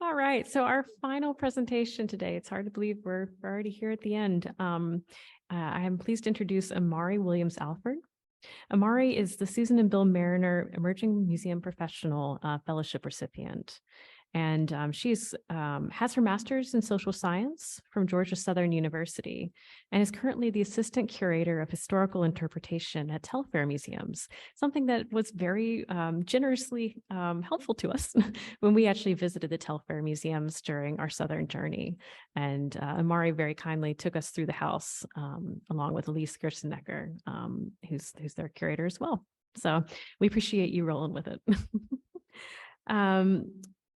All right, so our final presentation today, it's hard to believe we're already here at the end. I am pleased to introduce Ahmauri Williams-Alford. Ahmauri is the Susan and Bill Mariner Emerging Museum Professional Fellowship recipient. And she has her master's in social science from Georgia Southern University and is currently the assistant curator of historical interpretation at Telfair Museums, something that was very generously helpful to us when we actually visited the Telfair Museums during our Southern journey. And Ahmauri very kindly took us through the house along with Elise Gerstenecker, who's their curator as well. So we appreciate you rolling with it.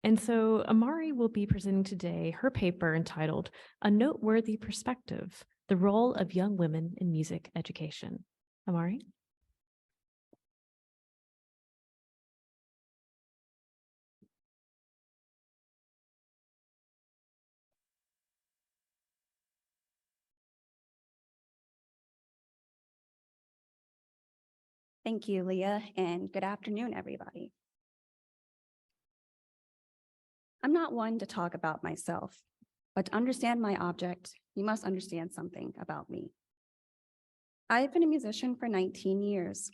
And so Ahmauri will be presenting today her paper entitled A Noteworthy Perspective, the Role of Young Women in Music Education. Ahmauri? Thank you, Leah, and good afternoon, everybody. I'm not one to talk about myself, but to understand my object, you must understand something about me. I've been a musician for 19 years,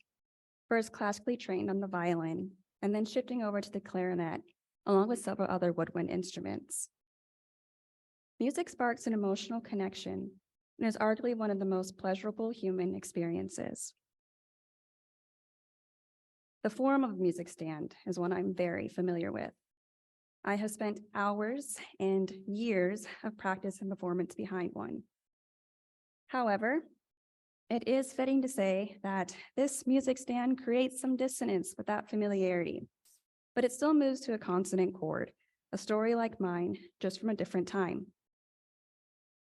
first classically trained on the violin, and then shifting over to the clarinet, along with several other woodwind instruments. Music sparks an emotional connection and is arguably one of the most pleasurable human experiences. The form of a music stand is one I'm very familiar with. I have spent hours and years of practice and performance behind one. However, it is fitting to say that this music stand creates some dissonance with that familiarity, but it still moves to a consonant chord, a story like mine, just from a different time.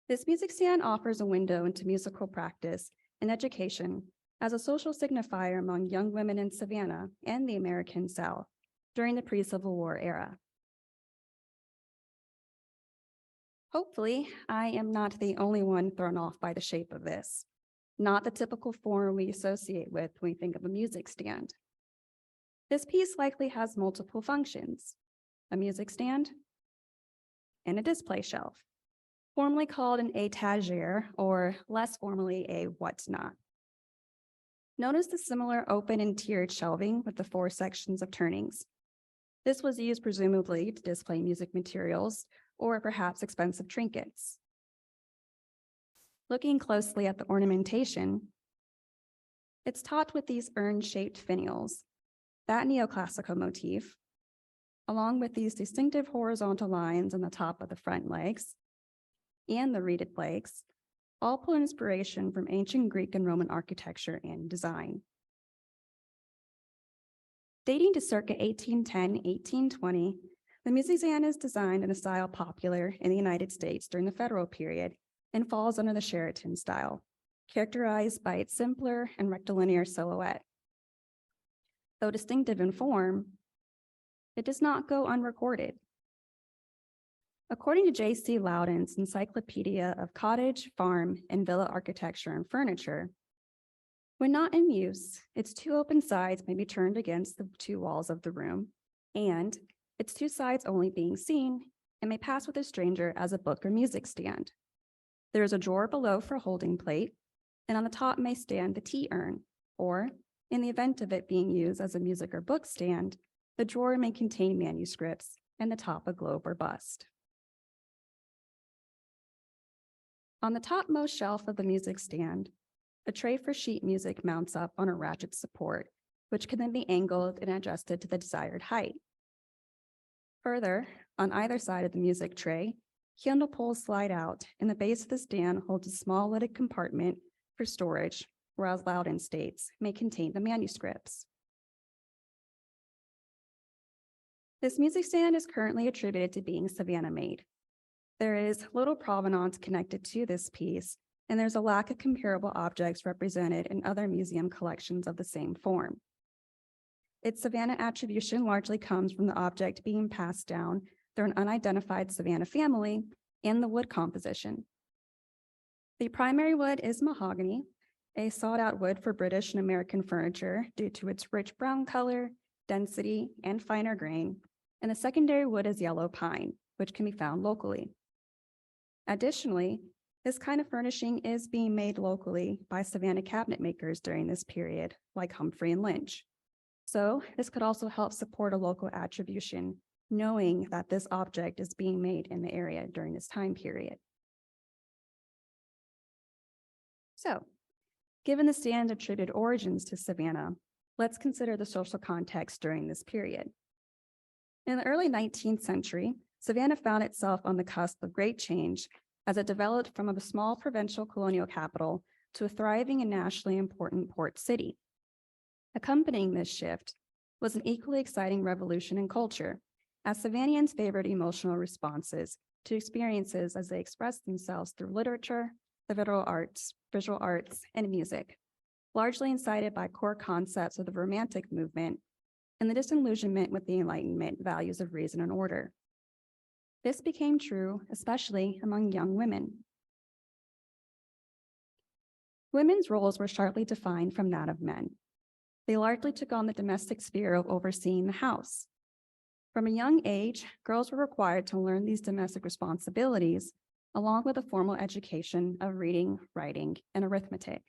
This music stand offers a window into musical practice and education as a social signifier among young women in Savannah and the American South during the pre-Civil War era. Hopefully, I am not the only one thrown off by the shape of this, not the typical form we associate with when we think of a music stand. This piece likely has multiple functions: a music stand and a display shelf, formerly called an étagère, or less formally a whatnot. Notice the similar open and tiered shelving with the 4 sections of turnings. This was used presumably to display music materials or perhaps expensive trinkets. Looking closely at the ornamentation, it's topped with these urn-shaped finials, that neoclassical motif, along with these distinctive horizontal lines on the top of the front legs and the reeded legs, all pull inspiration from ancient Greek and Roman architecture and design. Dating to circa 1810-1820, the music stand is designed in a style popular in the United States during the Federal period and falls under the Sheraton style, characterized by its simpler and rectilinear silhouette. Though distinctive in form, it does not go unrecorded. According to J.C. Loudon's Encyclopedia of Cottage, Farm, and Villa Architecture and Furniture, when not in use, its 2 open sides may be turned against the 2 walls of the room, and its 2 sides only being seen, and may pass with a stranger as a book or music stand. There is a drawer below for a holding plate, and on the top may stand the tea urn, or, in the event of it being used as a music or book stand, the drawer may contain manuscripts, and the top a globe or bust. On the topmost shelf of the music stand, a tray for sheet music mounts up on a ratchet support, which can then be angled and adjusted to the desired height. Further, on either side of the music tray, handle poles slide out, and the base of the stand holds a small lidded compartment for storage, whereas Loudon states may contain the manuscripts. This music stand is currently attributed to being Savannah-made. There is little provenance connected to this piece, and there's a lack of comparable objects represented in other museum collections of the same form. Its Savannah attribution largely comes from the object being passed down through an unidentified Savannah family and the wood composition. The primary wood is mahogany, a sought-out wood for British and American furniture due to its rich brown color, density, and finer grain, and the secondary wood is yellow pine, which can be found locally. Additionally, this kind of furnishing is being made locally by Savannah cabinet makers during this period, like Humphrey and Lynch. So this could also help support a local attribution, knowing that this object is being made in the area during this time period. So, given the stand attributed origins to Savannah, let's consider the social context during this period. In the early 19th century, Savannah found itself on the cusp of great change as it developed from a small provincial colonial capital to a thriving and nationally important port city. Accompanying this shift was an equally exciting revolution in culture, as Savannians favored emotional responses to experiences as they expressed themselves through literature, the visual arts, and music, largely incited by core concepts of the Romantic movement and the disillusionment with the Enlightenment values of reason and order. This became true, especially among young women. Women's roles were sharply defined from that of men. They largely took on the domestic sphere of overseeing the house. From a young age, girls were required to learn these domestic responsibilities, along with a formal education of reading, writing, and arithmetic.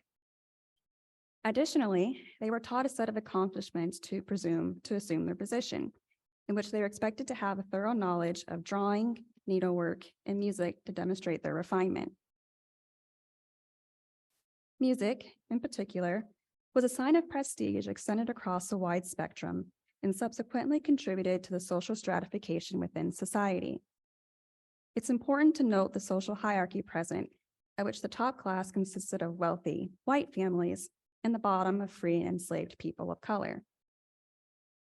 Additionally, they were taught a set of accomplishments to assume their position, in which they were expected to have a thorough knowledge of drawing, needlework, and music to demonstrate their refinement. Music, in particular, was a sign of prestige extended across a wide spectrum and subsequently contributed to the social stratification within society. It's important to note the social hierarchy present, at which the top class consisted of wealthy, white families and the bottom of free and enslaved people of color.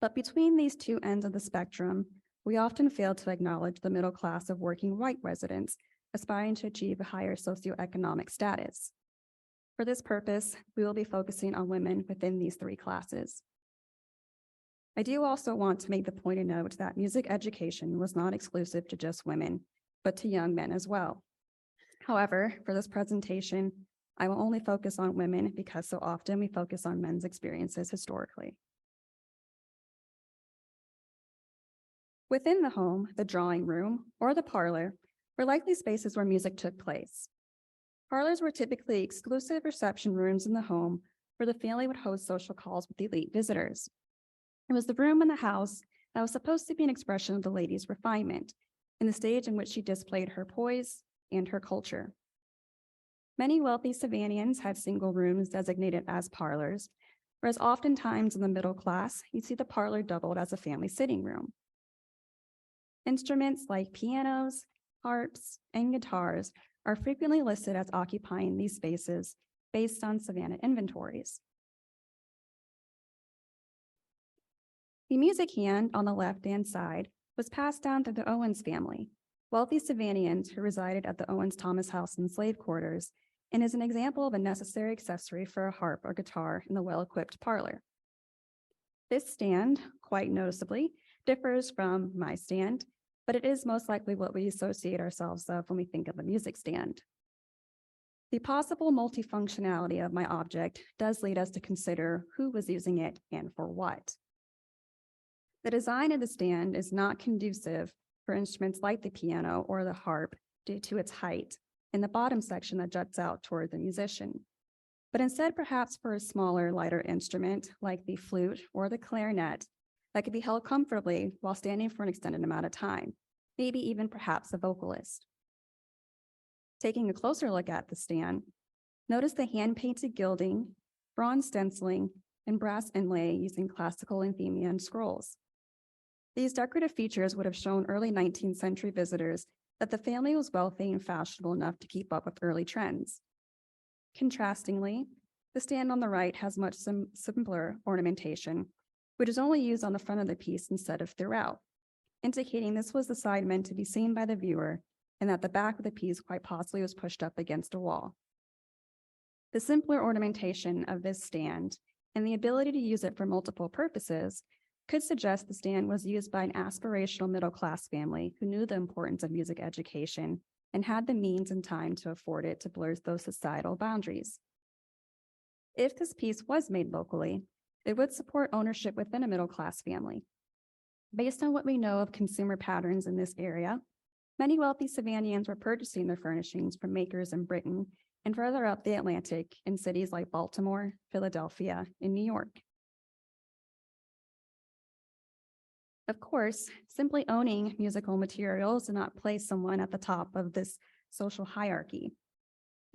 But between these two ends of the spectrum, we often fail to acknowledge the middle class of working white residents aspiring to achieve a higher socioeconomic status. For this purpose, we will be focusing on women within these three classes. I do also want to make the point of note that music education was not exclusive to just women, but to young men as well. However, for this presentation, I will only focus on women because so often we focus on men's experiences historically. Within the home, the drawing room, or the parlor were likely spaces where music took place. Parlors were typically exclusive reception rooms in the home where the family would host social calls with elite visitors. It was the room in the house that was supposed to be an expression of the lady's refinement and the stage in which she displayed her poise and her culture. Many wealthy Savannians had single rooms designated as parlors, whereas oftentimes in the middle class, you'd see the parlor doubled as a family sitting room. Instruments like pianos, harps, and guitars are frequently listed as occupying these spaces based on Savannah inventories. The music hand on the left-hand side was passed down through the Owens family, wealthy Savannians who resided at the Owens-Thomas House in slave quarters, and is an example of a necessary accessory for a harp or guitar in the well-equipped parlor. This stand, quite noticeably, differs from my stand, but it is most likely what we associate ourselves of when we think of a music stand. The possible multifunctionality of my object does lead us to consider who was using it and for what. The design of the stand is not conducive for instruments like the piano or the harp due to its height and the bottom section that juts out toward the musician, but instead perhaps for a smaller, lighter instrument like the flute or the clarinet that could be held comfortably while standing for an extended amount of time, maybe even perhaps a vocalist. Taking a closer look at the stand, notice the hand-painted gilding, bronze stenciling, and brass inlay using classical Endymion scrolls. These decorative features would have shown early 19th century visitors that the family was wealthy and fashionable enough to keep up with early trends. Contrastingly, the stand on the right has much simpler ornamentation, which is only used on the front of the piece instead of throughout, indicating this was the side meant to be seen by the viewer and that the back of the piece quite possibly was pushed up against a wall. The simpler ornamentation of this stand and the ability to use it for multiple purposes could suggest the stand was used by an aspirational middle-class family who knew the importance of music education and had the means and time to afford it to blur those societal boundaries. If this piece was made locally, it would support ownership within a middle-class family. Based on what we know of consumer patterns in this area, many wealthy Savannahans were purchasing their furnishings from makers in Britain and further up the Atlantic in cities like Baltimore, Philadelphia, and New York. Of course, simply owning musical materials did not place someone at the top of this social hierarchy.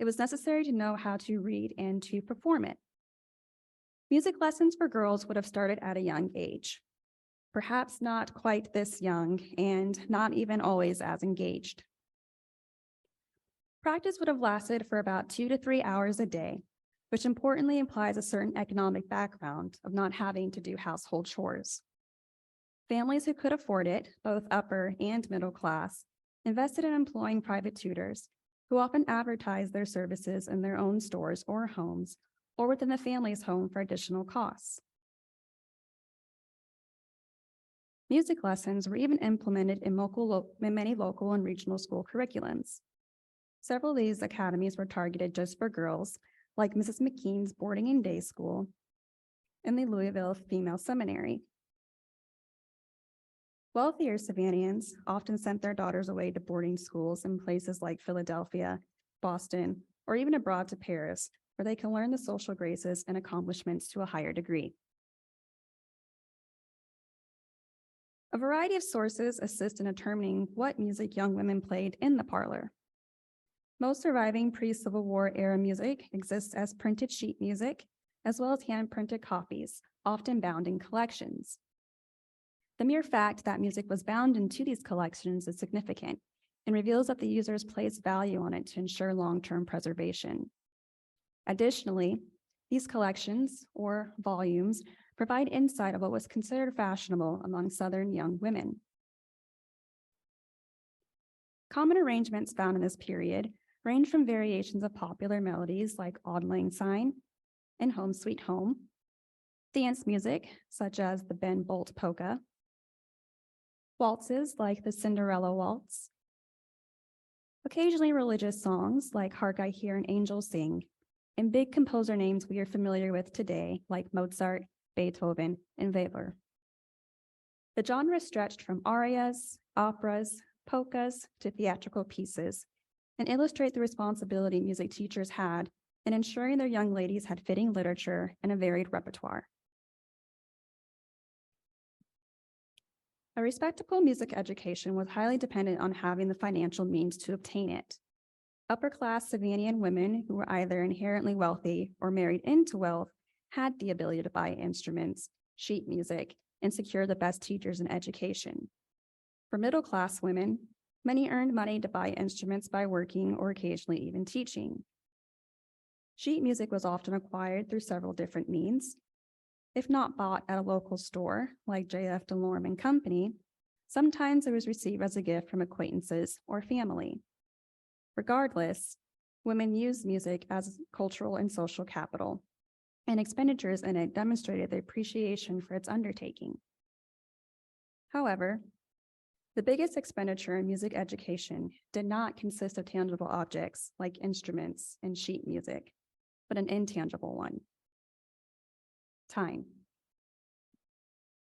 It was necessary to know how to read and to perform it. Music lessons for girls would have started at a young age, perhaps not quite this young and not even always as engaged. Practice would have lasted for about 2 to 3 hours a day, which importantly implies a certain economic background of not having to do household chores. Families who could afford it, both upper and middle class, invested in employing private tutors who often advertised their services in their own stores or homes or within the family's home for additional costs. Music lessons were even implemented in many local and regional school curriculums. Several of these academies were targeted just for girls, like Mrs. McKean's boarding and day school and the Louisville Female Seminary. Wealthier Savannahans often sent their daughters away to boarding schools in places like Philadelphia, Boston, or even abroad to Paris, where they can learn the social graces and accomplishments to a higher degree. A variety of sources assist in determining what music young women played in the parlor. Most surviving pre-Civil War era music exists as printed sheet music, as well as hand-printed copies, often bound in collections. The mere fact that music was bound into these collections is significant and reveals that the users placed value on it to ensure long-term preservation. Additionally, these collections, or volumes, provide insight of what was considered fashionable among Southern young women. Common arrangements found in this period range from variations of popular melodies like Auld Lang Syne and Home Sweet Home, dance music such as the Ben Bolt polka, waltzes like the Cinderella Waltz, occasionally religious songs like Hark I Hear an Angel Sing, and big composer names we are familiar with today like Mozart, Beethoven, and Weber. The genre stretched from arias, operas, polkas to theatrical pieces, and illustrate the responsibility music teachers had in ensuring their young ladies had fitting literature and a varied repertoire. A respectable music education was highly dependent on having the financial means to obtain it. Upper-class Savannah women who were either inherently wealthy or married into wealth had the ability to buy instruments, sheet music, and secure the best teachers in education. For middle-class women, many earned money to buy instruments by working or occasionally even teaching. Sheet music was often acquired through several different means. If not bought at a local store like J.F. DeLorme and Company, sometimes it was received as a gift from acquaintances or family. Regardless, women used music as cultural and social capital, and expenditures in it demonstrated their appreciation for its undertaking. However, the biggest expenditure in music education did not consist of tangible objects like instruments and sheet music, but an intangible one: time.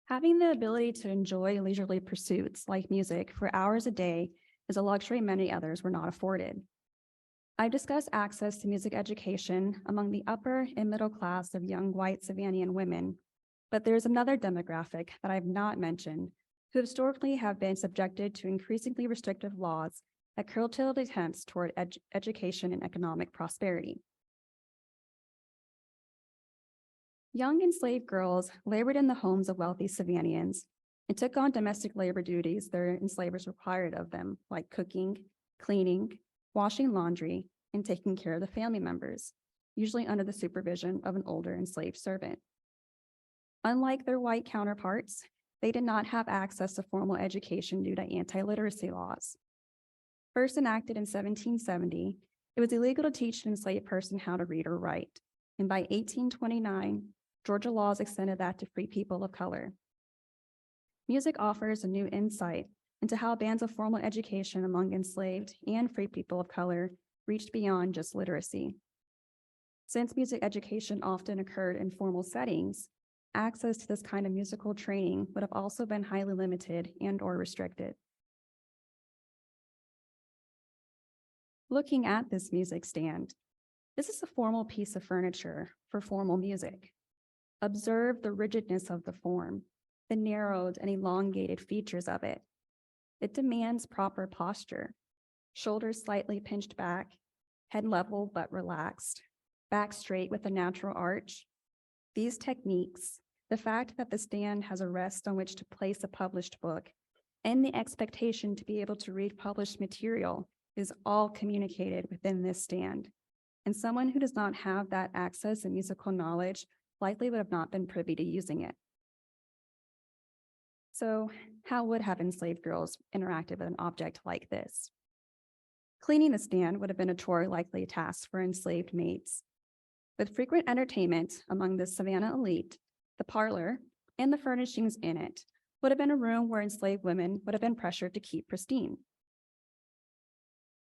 Having the ability to enjoy leisurely pursuits like music for hours a day is a luxury many others were not afforded. I've discussed access to music education among the upper and middle class of young white Savannah women, but there's another demographic that I've not mentioned who historically have been subjected to increasingly restrictive laws that curtailed attempts toward education and economic prosperity. Young enslaved girls labored in the homes of wealthy Savannahans and took on domestic labor duties their enslavers required of them, like cooking, cleaning, washing laundry, and taking care of the family members, usually under the supervision of an older enslaved servant. Unlike their white counterparts, they did not have access to formal education due to anti-literacy laws. First enacted in 1770, it was illegal to teach an enslaved person how to read or write, and by 1829, Georgia laws extended that to free people of color. Music offers a new insight into how bands of formal education among enslaved and free people of color reached beyond just literacy. Since music education often occurred in formal settings, access to this kind of musical training would have also been highly limited and/or restricted. Looking at this music stand, this is a formal piece of furniture for formal music. Observe the rigidness of the form, the narrowed and elongated features of it. It demands proper posture, shoulders slightly pinched back, head level but relaxed, back straight with a natural arch. These techniques, the fact that the stand has a rest on which to place a published book, and the expectation to be able to read published material is all communicated within this stand. And someone who does not have that access and musical knowledge likely would have not been privy to using it. So how would have enslaved girls interacted with an object like this? Cleaning the stand would have been a chore likely a task for enslaved maids. With frequent entertainment among the Savannah elite, the parlor and the furnishings in it would have been a room where enslaved women would have been pressured to keep pristine.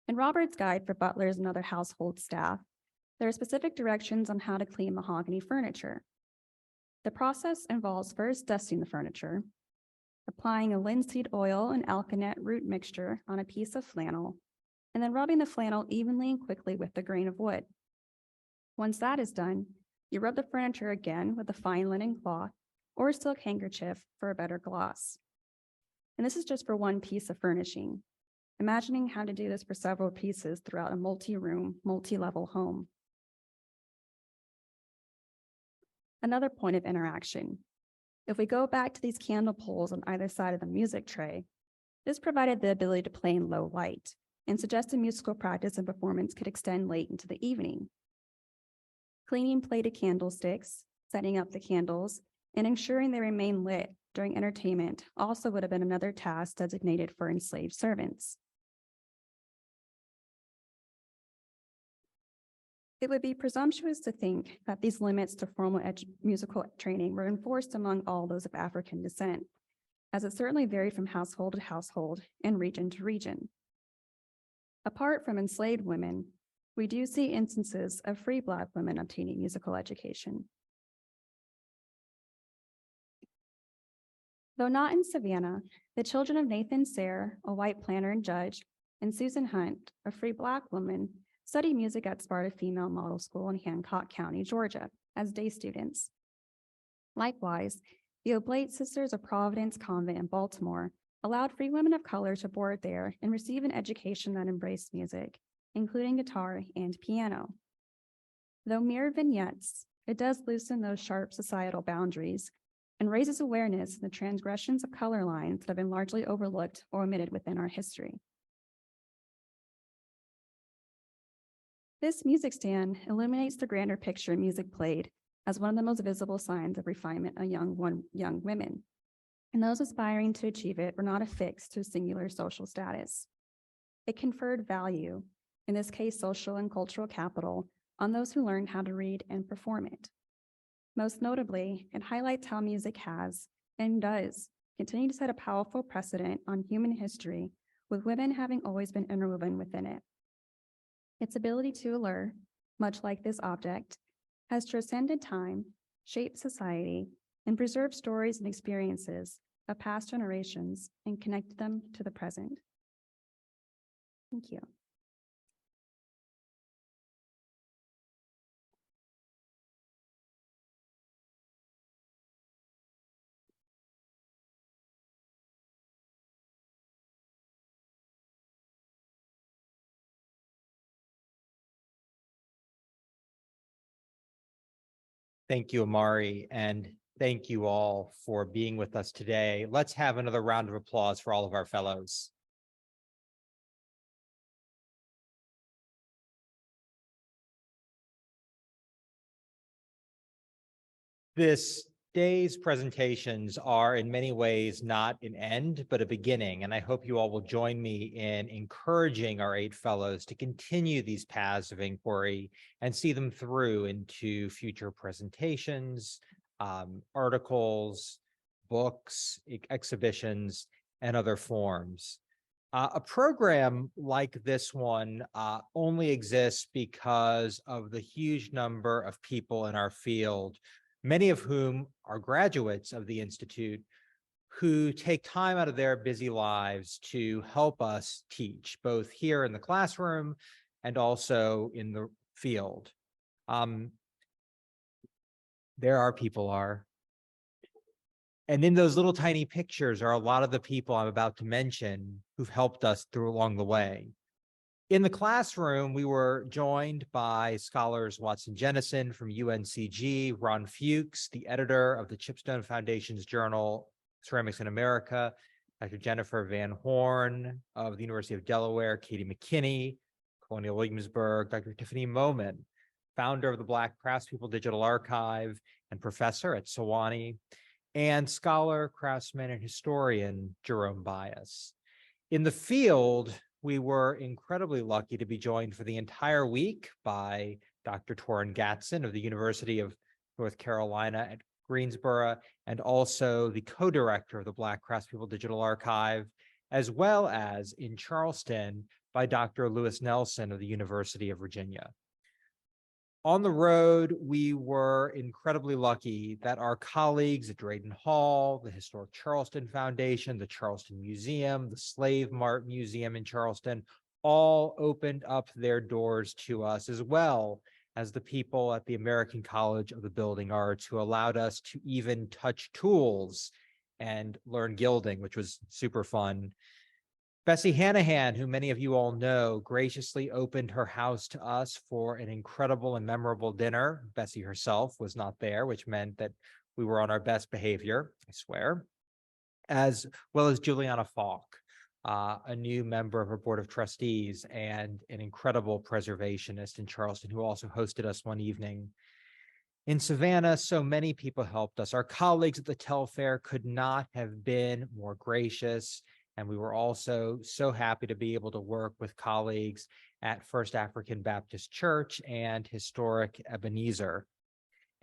In Robert's Guide for Butlers and Other Household Staff, there are specific directions on how to clean mahogany furniture. The process involves first dusting the furniture, applying a linseed oil and alkanet root mixture on a piece of flannel, and then rubbing the flannel evenly and quickly with the grain of wood. Once that is done, you rub the furniture again with a fine linen cloth or a silk handkerchief for a better gloss. And this is just for one piece of furnishing. Imagining how to do this for several pieces throughout a multi-room, multi-level home. Another point of interaction. If we go back to these candle poles on either side of the music tray, this provided the ability to play in low light and suggested musical practice and performance could extend late into the evening. Cleaning plated candlesticks, setting up the candles, and ensuring they remain lit during entertainment also would have been another task designated for enslaved servants. It would be presumptuous to think that these limits to formal musical training were enforced among all those of African descent, as it certainly varied from household to household and region to region. Apart from enslaved women, we do see instances of free Black women obtaining musical education. Though not in Savannah, the children of Nathan Sayre, a white planter and judge, and Susan Hunt, a free Black woman, studied music at Sparta Female Model School in Hancock County, Georgia, as day students. Likewise, the Oblate Sisters of Providence Convent in Baltimore allowed free women of color to board there and receive an education that embraced music, including guitar and piano. Though mere vignettes, it does loosen those sharp societal boundaries and raises awareness of the transgressions of color lines that have been largely overlooked or omitted within our history. This music stand illuminates the grander picture music played as one of the most visible signs of refinement among young women, and those aspiring to achieve it were not affixed to a singular social status. It conferred value, in this case social and cultural capital, on those who learned how to read and perform it. Most notably, it highlights how music has, and does, continue to set a powerful precedent on human history, with women having always been interwoven within it. Its ability to allure, much like this object, has transcended time, shaped society, and preserved stories and experiences of past generations and connected them to the present. Thank you. Thank you, Ahmauri, and thank you all for being with us today. Let's have another round of applause for all of our fellows. This day's presentations are in many ways not an end, but a beginning, and I hope you all will join me in encouraging our 8 fellows to continue these paths of inquiry and see them through into future presentations, articles, books, exhibitions, and other forms. A program like this one only exists because of the huge number of people in our field many of whom are graduates of the Institute, who take time out of their busy lives to help us teach, both here in the classroom and also in the field. There our people are. And in those little tiny pictures are a lot of the people I'm about to mention who've helped us through along the way. In the classroom, we were joined by scholars Watson Jennison from UNCG, Ron Fuchs, the editor of the Chipstone Foundation's journal, Ceramics in America, Dr. Jennifer Van Horn of the University of Delaware, Katie McKinney, Colonial Williamsburg, Dr. Tiffany Moman, founder of the Black Craftspeople Digital Archive and professor at Sewanee, and scholar, craftsman, and historian Jerome Bias. In the field, we were incredibly lucky to be joined for the entire week by Dr. Torrin Gatson of the University of North Carolina at Greensboro, and also the co-director of the Black Craftspeople Digital Archive, as well as in Charleston by Dr. Lewis Nelson of the University of Virginia. On the road, we were incredibly lucky that our colleagues at Drayton Hall, the Historic Charleston Foundation, the Charleston Museum, the Slave Mart Museum in Charleston, all opened up their doors to us, as well as the people at the American College of the Building Arts, who allowed us to even touch tools and learn gilding, which was super fun. Bessie Hanahan, who many of you all know, graciously opened her house to us for an incredible and memorable dinner. Bessie herself was not there, which meant that we were on our best behavior, I swear, as well as Juliana Falk, a new member of her board of trustees and an incredible preservationist in Charleston, who also hosted us one evening. In Savannah, so many people helped us. Our colleagues at the Telfair could not have been more gracious. And we were also so happy to be able to work with colleagues at First African Baptist Church and Historic Ebenezer.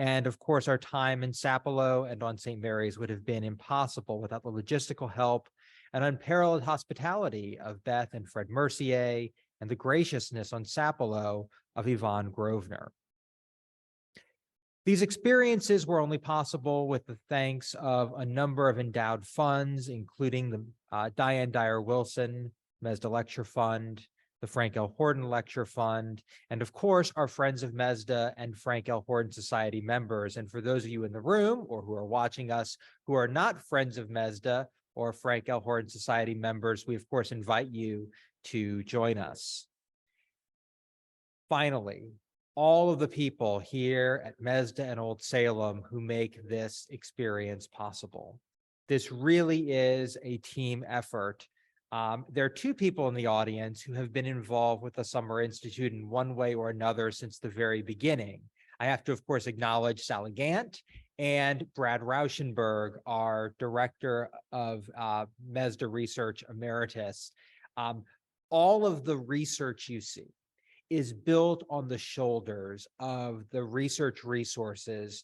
And of course, our time in Sapelo and on St. Mary's would have been impossible without the logistical help and unparalleled hospitality of Beth and Fred Mercier, and the graciousness on Sapelo of Yvonne Grosvenor. These experiences were only possible with the thanks of a number of endowed funds, including the Diane Dyer Wilson MESDA Lecture Fund, the Frank L. Horton Lecture Fund, and of course, our Friends of MESDA and Frank L. Horton Society members. And for those of you in the room or who are watching us who are not Friends of MESDA or Frank L. Horton Society members, we of course invite you to join us. Finally, all of the people here at MESDA and Old Salem who make this experience possible. This really is a team effort. There are two people in the audience who have been involved with the Summer Institute in one way or another since the very beginning. I have to, of course, acknowledge Sally Gant and Brad Rauschenberg, our Director of MESDA Research Emeritus. All of the research you see is built on the shoulders of the research resources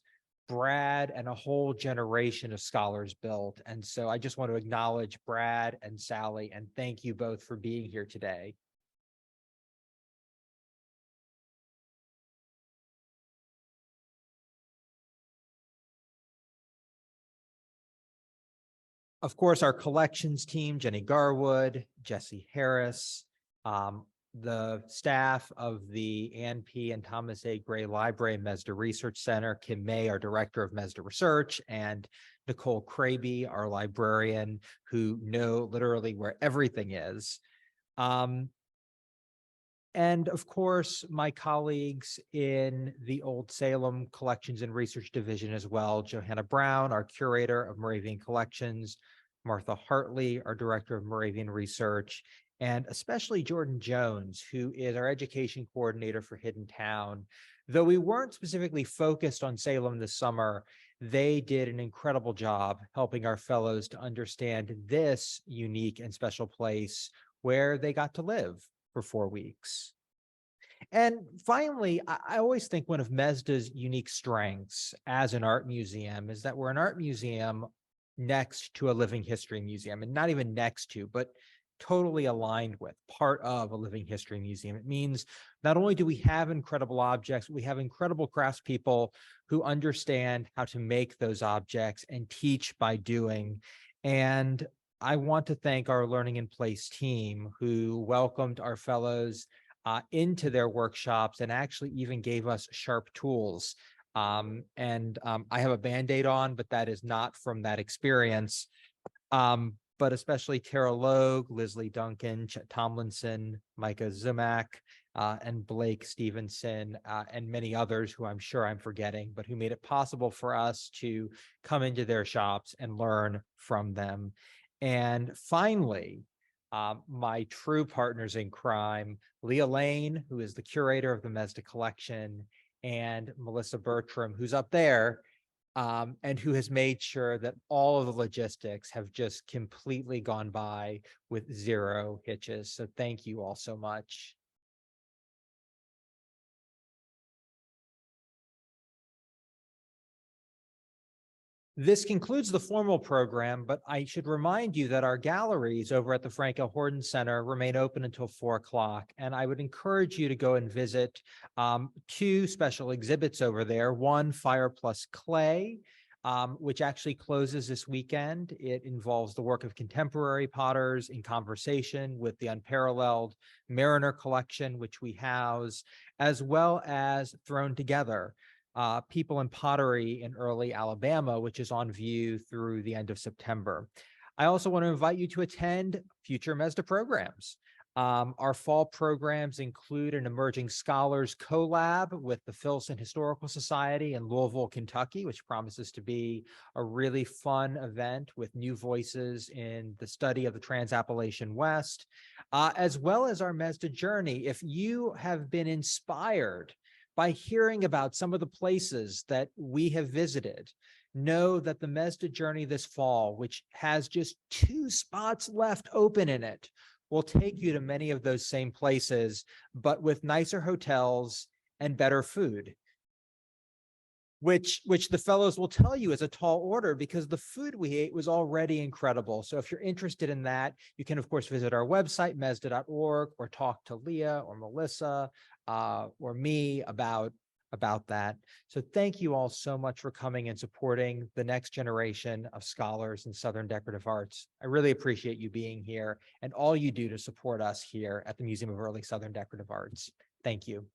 Brad and a whole generation of scholars built. And so I just want to acknowledge Brad and Sally and thank you both for being here today. Of course, our collections team, Jenny Garwood, Jesse Harris, the staff of the Ann P. and Thomas A. Gray Library and MESDA Research Center, Kim May, our director of MESDA Research, and Nicole Kraby, our librarian, who know literally where everything is. And of course, my colleagues in the Old Salem Collections and Research Division as well, Johanna Brown, our curator of Moravian Collections, Martha Hartley, our director of Moravian Research, and especially Jordan Jones, who is our education coordinator for Hidden Town. Though we weren't specifically focused on Salem this summer, they did an incredible job helping our fellows to understand this unique and special place where they got to live for 4 weeks. And finally, I always think one of MESDA's unique strengths as an art museum is that we're an art museum next to a living history museum, and not even next to, but totally aligned with, part of a living history museum. It means not only do we have incredible objects, we have incredible craftspeople who understand how to make those objects and teach by doing. And I want to thank our Learning in Place team who welcomed our fellows into their workshops and actually even gave us sharp tools. I have a Band-Aid on, but that is not from that experience. But especially Tara Logue, Leslie Duncan, Chet Tomlinson, Micah Zumak, and Blake Stevenson, and many others who I'm sure I'm forgetting, but who made it possible for us to come into their shops and learn from them. And finally, my true partners in crime, Leah Lane, who is the curator of the Mesda collection, and Melissa Bertram, who's up there, and who has made sure that all of the logistics have just completely gone by with zero hitches. So thank you all so much. This concludes the formal program, but I should remind you that our galleries over at the Frank L. Horton Center remain open until 4 o'clock. And I would encourage you to go and visit two special exhibits over there. One, Fire Plus Clay, which actually closes this weekend. It involves the work of contemporary potters in conversation with the unparalleled Mariner collection, which we house, as well as Thrown Together, People in Pottery in Early Alabama, which is on view through the end of September. I also want to invite you to attend future Mesda programs. Our fall programs include an Emerging Scholars collab with the Filson Historical Society in Louisville, Kentucky, which promises to be a really fun event with new voices in the study of the Trans-Appalachian West, as well as our Mesda Journey. If you have been inspired by hearing about some of the places that we have visited, know that the Mesda Journey this fall, which has just 2 spots left open in it, will take you to many of those same places, but with nicer hotels and better food, which the fellows will tell you is a tall order because the food we ate was already incredible. So if you're interested in that, you can, of course, visit our website, mesda.org, or talk to Leah or Melissa or me about that. So thank you all so much for coming and supporting the next generation of scholars in Southern Decorative Arts. I really appreciate you being here and all you do to support us here at the Museum of Early Southern Decorative Arts. Thank you.